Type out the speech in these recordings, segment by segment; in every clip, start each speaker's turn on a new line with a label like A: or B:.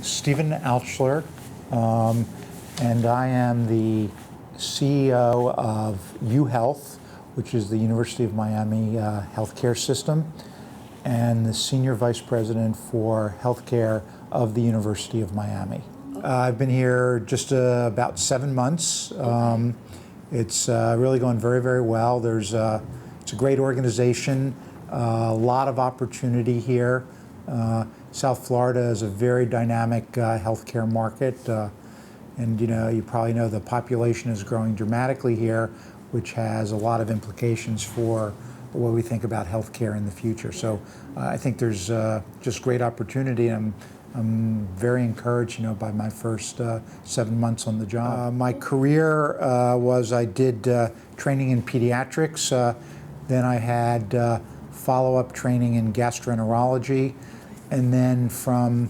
A: Stephen Altschuler, and I am the CEO of UHealth, which is the University of Miami healthcare system, and the Senior Vice President for Healthcare of the University of Miami. I've been here just about 7 months. It's really going very, very well. It's a great organization, a lot of opportunity here. South Florida is a very dynamic healthcare market, and you probably know the population is growing dramatically here, which has a lot of implications for what we think about healthcare in the future. So I think there's just great opportunity. I'm very encouraged, by my first 7 months on the job. My career was I did training in pediatrics. Then I had follow-up training in gastroenterology. And then from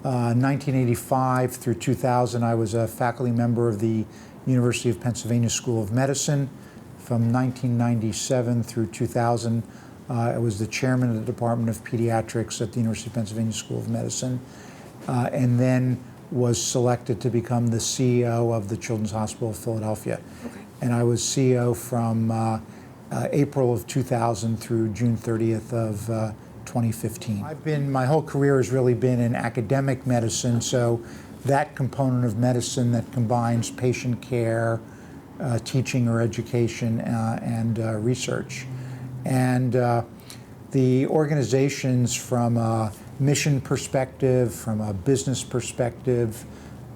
A: 1985 through 2000, I was a faculty member of the University of Pennsylvania School of Medicine. From 1997 through 2000, I was the chairman of the Department of Pediatrics at the University of Pennsylvania School of Medicine, and then was selected to become the CEO of the Children's Hospital of Philadelphia. Okay. And I was CEO from April of 2000 through June 30th of 2015. My whole career has really been in academic medicine, so that component of medicine that combines patient care, teaching or education, and research. And the organizations from a mission perspective, from a business perspective,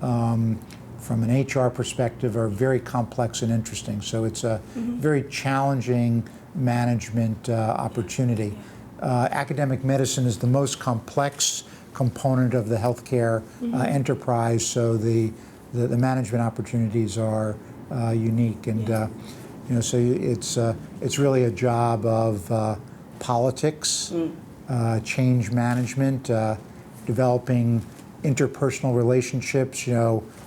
A: from an HR perspective are very complex and interesting. So it's a very challenging management opportunity. Academic medicine is the most complex component of the healthcare enterprise, so the management opportunities are unique, and so it's really a job of politics, change management, developing interpersonal relationships,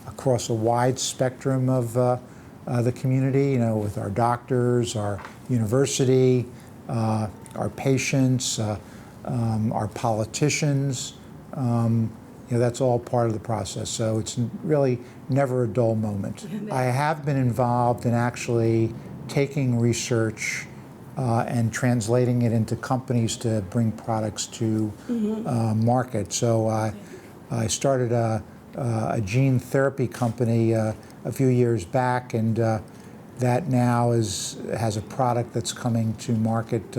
A: across a wide spectrum of the community, with our doctors, our university, our patients, our politicians. That's all part of the process. So it's really never a dull moment. I have been involved in actually taking research and translating it into companies to bring products to market. So I started a gene therapy company a few years back, and that now has a product that's coming to market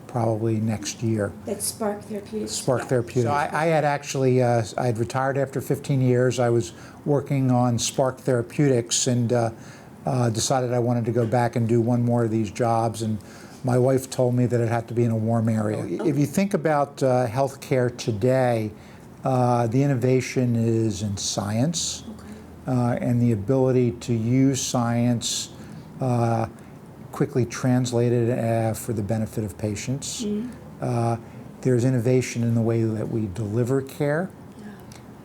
A: probably next year.
B: That's Spark Therapeutics.
A: Spark Therapeutics. So I had actually, I had retired after 15 years. I was working on Spark Therapeutics and decided I wanted to go back and do one more of these jobs. And my wife told me that it had to be in a warm area. If you think about healthcare today, the innovation is in science, and the ability to use science quickly translated for the benefit of patients. There's innovation in the way that we deliver care.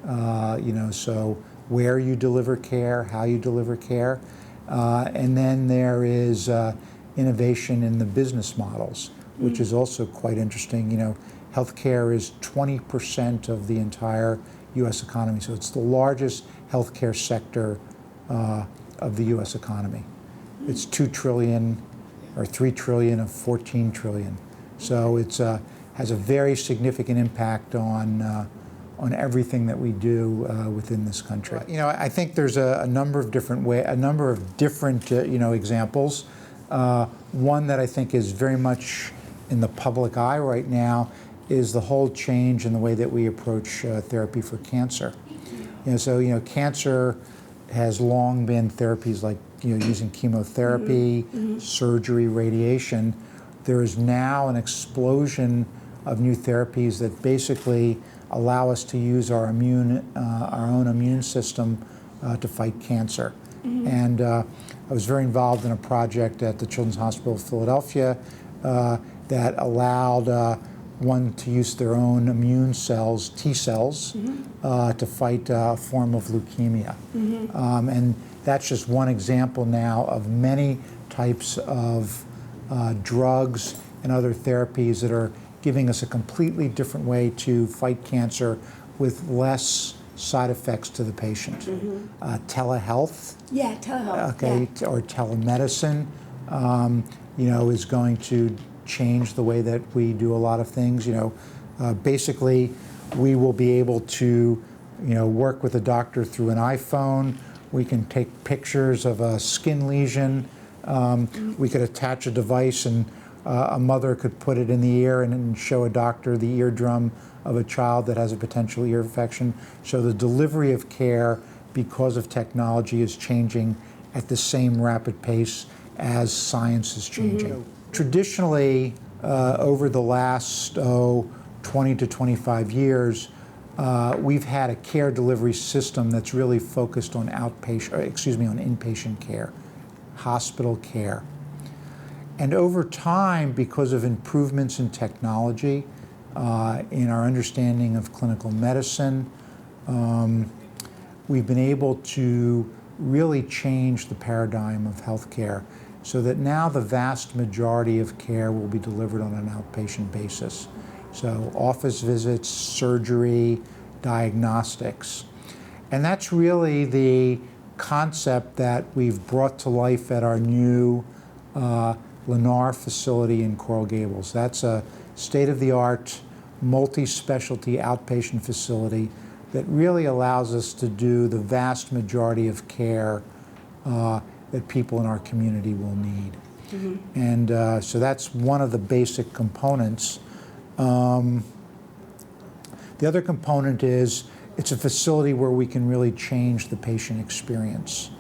A: So where you deliver care, how you deliver care, and then there is innovation in the business models, which is also quite interesting. Healthcare is 20% of the entire U.S. economy, so it's the largest healthcare sector of the U.S. economy. It's $2 trillion or $3 trillion of 14 trillion. So it has a very significant impact on everything that we do within this country. I think there's a number of different examples. One that I think is very much in the public eye right now is the whole change in the way that we approach therapy for cancer. Cancer has long been therapies like using chemotherapy, surgery, radiation. There is now an explosion of new therapies that basically allow us to use our own immune system to fight cancer. And I was very involved in a project at the Children's Hospital of Philadelphia that allowed one to use their own immune cells, T cells, to fight a form of leukemia. And that's just one example now of many types of drugs and other therapies that are giving us a completely different way to fight cancer with less side effects to the patient. Telehealth,
B: Yeah, telehealth.
A: okay, or telemedicine, is going to change the way that we do a lot of things. Basically, we will be able to, work with a doctor through an iPhone. We can take pictures of a skin lesion. We could attach a device, and a mother could put it in the ear and show a doctor the eardrum of a child that has a potential ear infection. So the delivery of care, because of technology, is changing at the same rapid pace as science is changing. Traditionally, over the last 20 to 25 years, we've had a care delivery system that's really focused on on inpatient care, hospital care. And over time, because of improvements in technology, in our understanding of clinical medicine, we've been able to really change the paradigm of healthcare so that now the vast majority of care will be delivered on an outpatient basis. So office visits, surgery, diagnostics. And that's really the concept that we've brought to life at our new Lennar facility in Coral Gables. That's a state-of-the-art, multi-specialty outpatient facility that really allows us to do the vast majority of care that people in our community will need. And so that's one of the basic components. The other component is it's a facility where we can really change the patient experience.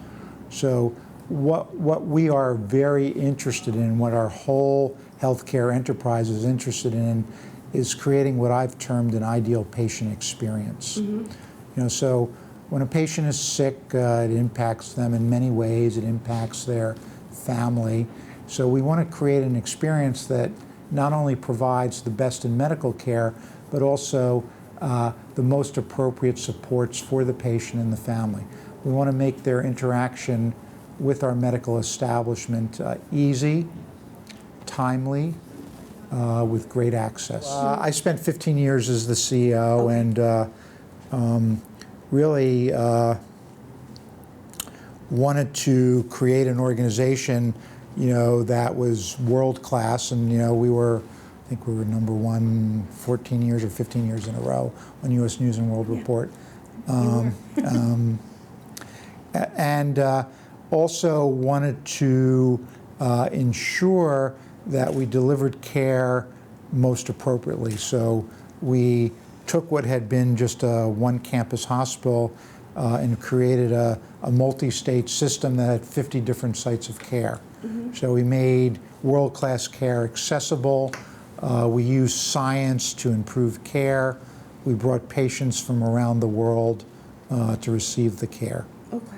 A: So what we are very interested in, what our whole healthcare enterprise is interested in, is creating what I've termed an ideal patient experience. So when a patient is sick, it impacts them in many ways. It impacts their family. So we want to create an experience that not only provides the best in medical care, but also the most appropriate supports for the patient and the family. We want to make their interaction with our medical establishment easy, timely, with great access. I spent 15 years as the CEO and really wanted to create an organization, that was world class, and I think we were number one 14 years or 15 years in a row on U.S. News and World Report. And also wanted to ensure that we delivered care most appropriately. So we took what had been just a one-campus hospital and created a multi-state system that had 50 different sites of care. So we made world-class care accessible. We used science to improve care. We brought patients from around the world to receive the care.
B: Okay.